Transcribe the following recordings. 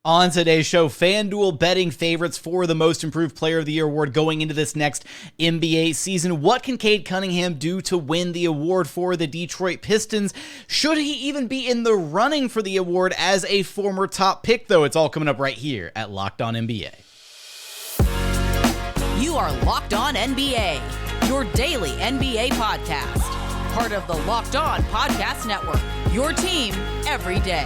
On today's show, FanDuel betting favorites for the Most Improved Player of the Year award going into this next NBA season. What can Cade Cunningham do to win the award for the Detroit Pistons? Should he even be in the running for the award as a former top pick, though? It's all coming up right here at Locked On NBA. You are Locked On NBA, your daily NBA podcast. Part of the Locked On Podcast Network, your team every day.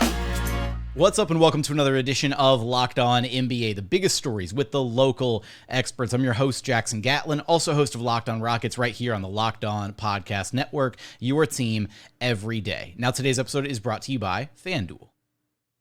What's up and welcome to another edition of Locked On NBA, the biggest stories with the local experts. I'm your host, Jackson Gatlin, also host of Locked On Rockets right here on the Locked On Podcast Network, your team every day. Now, today's episode is brought to you by FanDuel.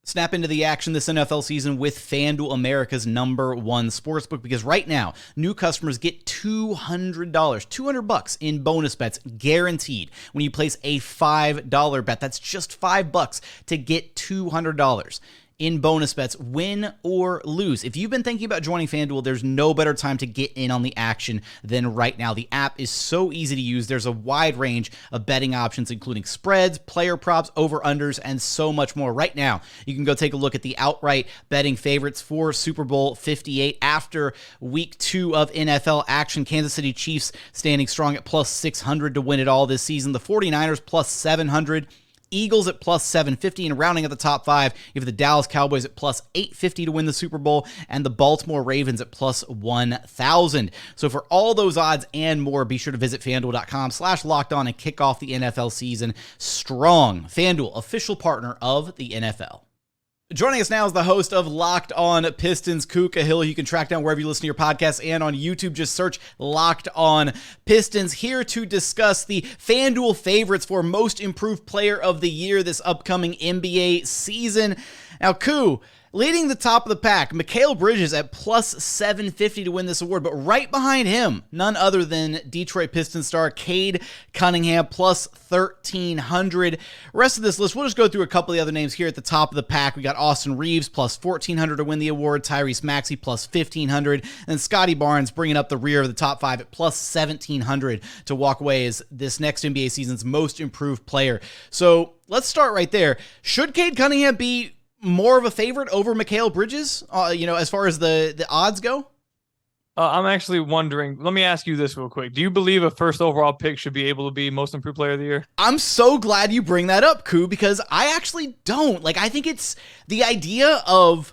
Snap into the action this NFL season with FanDuel, America's #1 sportsbook, because right now, new customers get $200 in bonus bets guaranteed when you place a $5 bet. That's just $5 to get $200 in bonus bets, win or lose. If you've been thinking about joining FanDuel, there's no better time to get in on the action than right now. The app is so easy to use. There's a wide range of betting options, including spreads, player props, over-unders, and so much more. Right now, you can go take a look at the outright betting favorites for Super Bowl 58 after week 2 of NFL action. Kansas City Chiefs standing strong at plus 600 to win it all this season. The 49ers plus 700. Eagles at plus 750, and rounding at the top 5, you have the Dallas Cowboys at plus 850 to win the Super Bowl, and the Baltimore Ravens at plus 1,000. So for all those odds and more, be sure to visit FanDuel.com/lockedon and kick off the NFL season strong. FanDuel, official partner of the NFL. Joining us now is the host of Locked On Pistons, Ku Khahil. You can track down wherever you listen to your podcasts and on YouTube. Just search Locked On Pistons. Here to discuss the FanDuel favorites for Most Improved Player of the Year this upcoming NBA season. Now, Ku, leading the top of the pack, Mikal Bridges at plus 750 to win this award, but right behind him, none other than Detroit Pistons star Cade Cunningham, plus 1,300. Rest of this list, we'll just go through a couple of the other names here at the top of the pack. We got Austin Reeves, plus 1,400 to win the award, Tyrese Maxey, plus 1,500, and Scotty Barnes bringing up the rear of the top 5 at plus 1,700 to walk away as this next NBA season's Most Improved Player. So let's start right there. Should Cade Cunningham be more of a favorite over Mikal Bridges, as far as the odds go? I'm actually wondering, let me ask you this real quick. Do you believe a first overall pick should be able to be Most Improved Player of the Year? I'm so glad you bring that up, Ku, because I actually don't. I think it's the idea of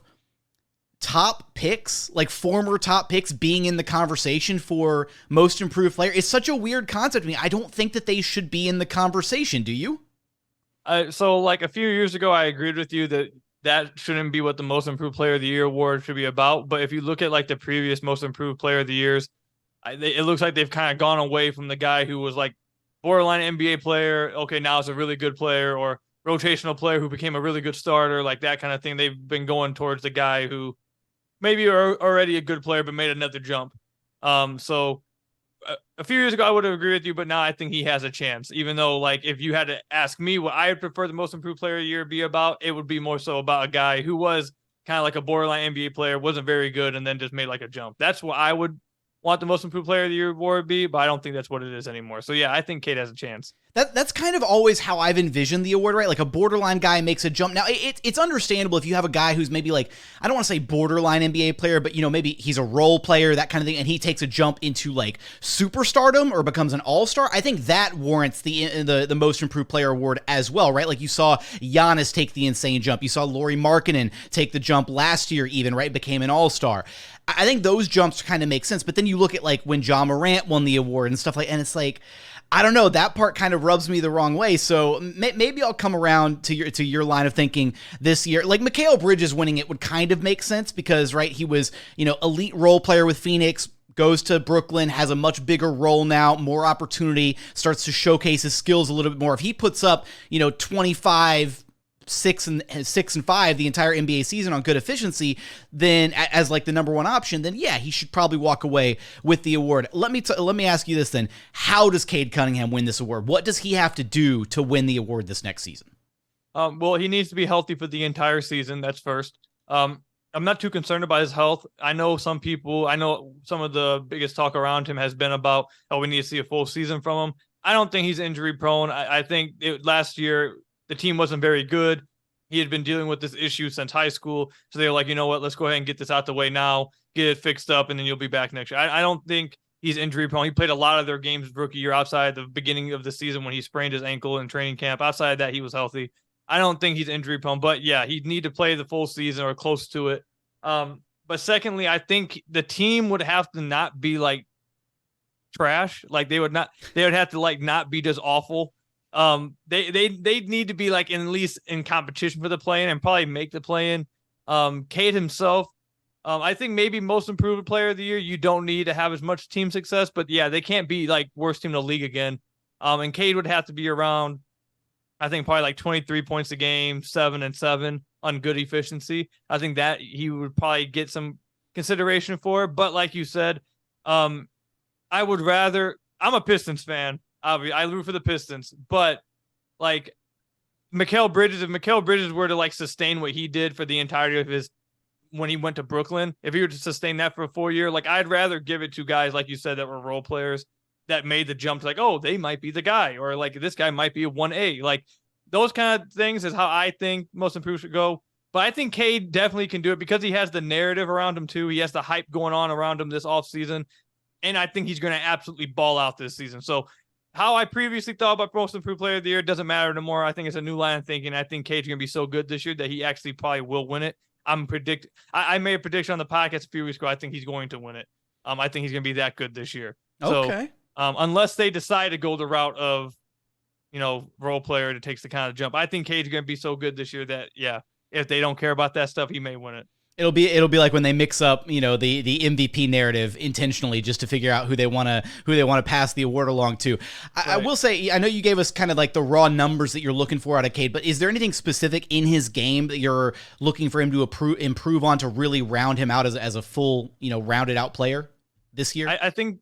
top picks, like former top picks being in the conversation for Most Improved Player is such a weird concept to me. I don't think that they should be in the conversation. Do you? So a few years ago, I agreed with you that shouldn't be what the Most Improved Player of the Year award should be about. But if you look at the previous Most Improved Player of the Years, it looks like they've kind of gone away from the guy who was borderline NBA player. Okay, now is a really good player, or rotational player who became a really good starter, that kind of thing. They've been going towards the guy who maybe are already a good player but made another jump. So a few years ago, I would have agreed with you, but now I think he has a chance. Even though, if you had to ask me what I would prefer the Most Improved Player of the Year be about, it would be more so about a guy who was kind of like a borderline NBA player, wasn't very good, and then just made a jump. That's what I would want the Most Improved Player of the Year award to be, but I don't think that's what it is anymore. So yeah, I think Cade has a chance. That's kind of always how I've envisioned the award, right? A borderline guy makes a jump. Now, it's understandable if you have a guy who's maybe I don't want to say borderline NBA player, but maybe he's a role player, that kind of thing, and he takes a jump into superstardom or becomes an all-star. I think that warrants the Most Improved Player award as well, right? You saw Giannis take the insane jump. You saw Lauri Markkanen take the jump last year even, right? Became an all-star. I think those jumps kind of make sense, but then you look at when Ja Morant won the award and stuff and it's I don't know, that part kind of rubs me the wrong way. So maybe I'll come around to your line of thinking this year. Mikal Bridges winning it would kind of make sense because, right, he was, elite role player with Phoenix, goes to Brooklyn, has a much bigger role now, more opportunity, starts to showcase his skills a little bit more. If he puts up, 25, 6 and 5 the entire NBA season on good efficiency, then as the number one option, then yeah, he should probably walk away with the award. Let me ask you this then. How does Cade Cunningham win this award? What does he have to do to win the award this next season? Well, he needs to be healthy for the entire season. That's first. I'm not too concerned about his health. I know some of the biggest talk around him has been about, we need to see a full season from him. I don't think he's injury prone. I think last year the team wasn't very good. he had been dealing with this issue since high school. So they were like, you know what, let's go ahead and get this out the way now, get it fixed up, and then you'll be back next year. I don't think he's injury prone. He played a lot of their games rookie year outside the beginning of the season when he sprained his ankle in training camp. Outside of that, he was healthy. I don't think he's injury prone, but yeah, he'd need to play the full season or close to it. But secondly, I think the team would have to not be like trash. Like they would have to like not be just awful. They need to be like at least in competition for the play-in and probably make the play-in. Cade himself, I think maybe most improved player of the year. You don't need to have as much team success, but yeah, they can't be like worst team in the league again. And Cade would have to be around, I think probably like 23 points a game, 7 and 7 on good efficiency. I think that he would probably get some consideration for. But like you said, I would rather. I'm a Pistons fan. I root for the Pistons, but like Mikal Bridges, if Mikal Bridges were to like sustain what he did for the entirety of his when he went to Brooklyn, if he were to sustain that for a full year, like I'd rather give it to guys like you said that were role players that made the jump to like, oh, they might be the guy, or like this guy might be a 1A. Like those kind of things is how I think most improved should go. But I think Cade definitely can do it because he has the narrative around him too. He has the hype going on around him this offseason. And I think he's going to absolutely ball out this season. So how I previously thought about most improved player of the year doesn't matter anymore. I think it's a new line of thinking. I think Cade's going to be so good this year that he actually probably will win it. I made a prediction on the podcast a few weeks ago. I think he's going to win it. I think he's going to be that good this year. Okay. So, unless they decide to go the route of, role player that takes the kind of jump, I think Cade's going to be so good this year that, yeah, if they don't care about that stuff, he may win it. It'll be like when they mix up, the MVP narrative intentionally just to figure out who they want to pass the award along to. Right. I will say, I know you gave us kind of like the raw numbers that you're looking for out of Cade, but is there anything specific in his game that you're looking for him to improve on to really round him out as a full, rounded out player this year? I think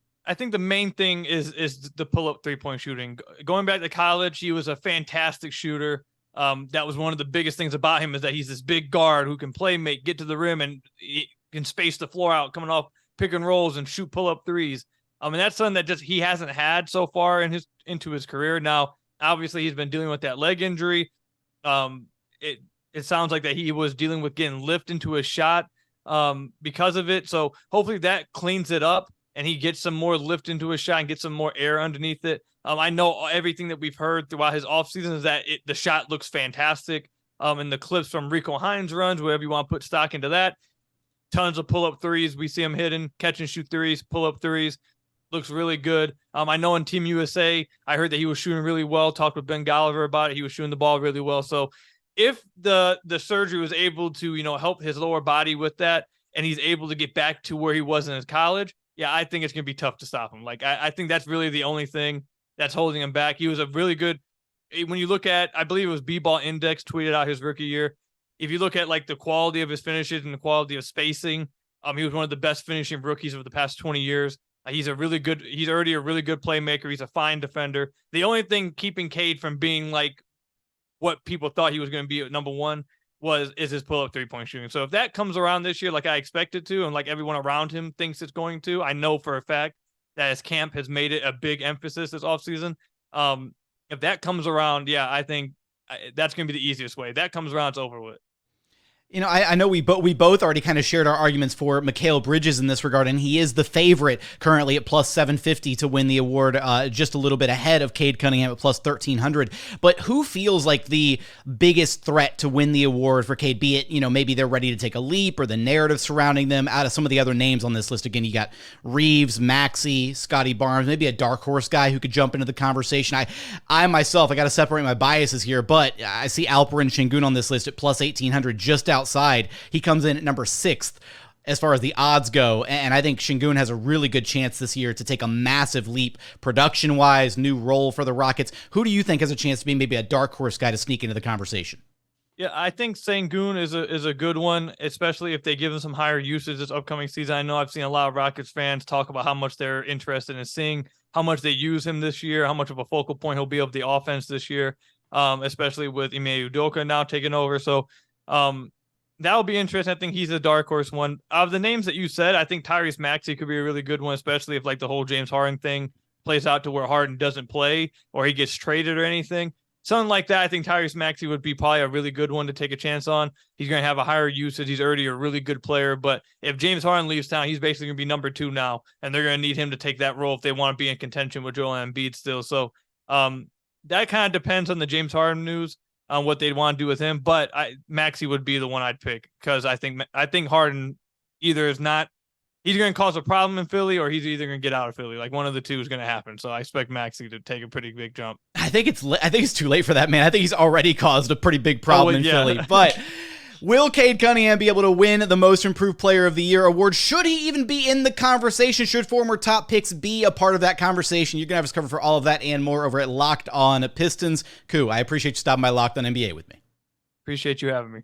the main thing is the pull-up three-point shooting. Going back to college, he was a fantastic shooter. That was one of the biggest things about him is that he's this big guard who can play make, get to the rim, and he can space the floor out coming off pick and rolls and shoot pull-up threes. And that's something that just he hasn't had so far into his career. Now, obviously, he's been dealing with that leg injury. It sounds like that he was dealing with getting lift into his shot because of it. So hopefully that cleans it up and he gets some more lift into his shot and gets some more air underneath it. I know everything that we've heard throughout his offseason is that the shot looks fantastic. And the clips from Rico Hines runs, whatever you want to put stock into that. Tons of pull-up threes. We see him hitting, catch and shoot threes, pull-up threes. Looks really good. I know in Team USA, I heard that he was shooting really well. Talked with Ben Golliver about it. He was shooting the ball really well. So if the surgery was able to, help his lower body with that, and he's able to get back to where he was in his college, yeah, I think it's going to be tough to stop him. Like, I think that's really the only thing that's holding him back. He was a really good, when you look at, I believe it was B-Ball Index tweeted out his rookie year. If you look at like the quality of his finishes and the quality of spacing, he was one of the best finishing rookies of the past 20 years. He's already a really good playmaker. He's a fine defender. The only thing keeping Cade from being like what people thought he was going to be at number one is his pull-up three-point shooting. So if that comes around this year, like I expect it to, and like everyone around him thinks it's going to, I know for a fact that his camp has made it a big emphasis this offseason. If that comes around, yeah, I think that's going to be the easiest way. If that comes around, it's over with. I know we both already kind of shared our arguments for Mikal Bridges in this regard, and he is the favorite currently at plus 750 to win the award, just a little bit ahead of Cade Cunningham at plus 1300. But who feels like the biggest threat to win the award for Cade? Be it, maybe they're ready to take a leap or the narrative surrounding them. Out of some of the other names on this list, again, you got Reeves, Maxey, Scotty Barnes, maybe a dark horse guy who could jump into the conversation. I myself, I got to separate my biases here, but I see Alperen Sengun on this list at plus 1800 just outside. He comes in at number 6th as far as the odds go, and I think Sengun has a really good chance this year to take a massive leap production-wise, new role for the Rockets. Who do you think has a chance to be maybe a dark horse guy to sneak into the conversation? Yeah, I think Sengun is a good one, especially if they give him some higher usage this upcoming season. I know I've seen a lot of Rockets fans talk about how much they're interested in seeing how much they use him this year, how much of a focal point he'll be of the offense this year, especially with Ime Udoka now taking over. So, that'll be interesting. I think he's a dark horse one. Of the names that you said, I think Tyrese Maxey could be a really good one, especially if like the whole James Harden thing plays out to where Harden doesn't play or he gets traded or anything. something like that, I think Tyrese Maxey would be probably a really good one to take a chance on. He's going to have a higher usage. He's already a really good player. But if James Harden leaves town, he's basically going to be number 2 now. And they're going to need him to take that role if they want to be in contention with Joel Embiid still. So that kind of depends on the James Harden news on what they'd want to do with him. But Maxey would be the one I'd pick because I think Harden either is not, he's going to cause a problem in Philly or he's either going to get out of Philly. Like one of the two is going to happen. So I expect Maxey to take a pretty big jump. I think it's too late for that, man. I think he's already caused a pretty big problem in Philly. But will Cade Cunningham be able to win the Most Improved Player of the Year award? Should he even be in the conversation? Should former top picks be a part of that conversation? You're going to have us covered for all of that and more over at Locked On Pistons. Ku, I appreciate you stopping by Locked On NBA with me. Appreciate you having me.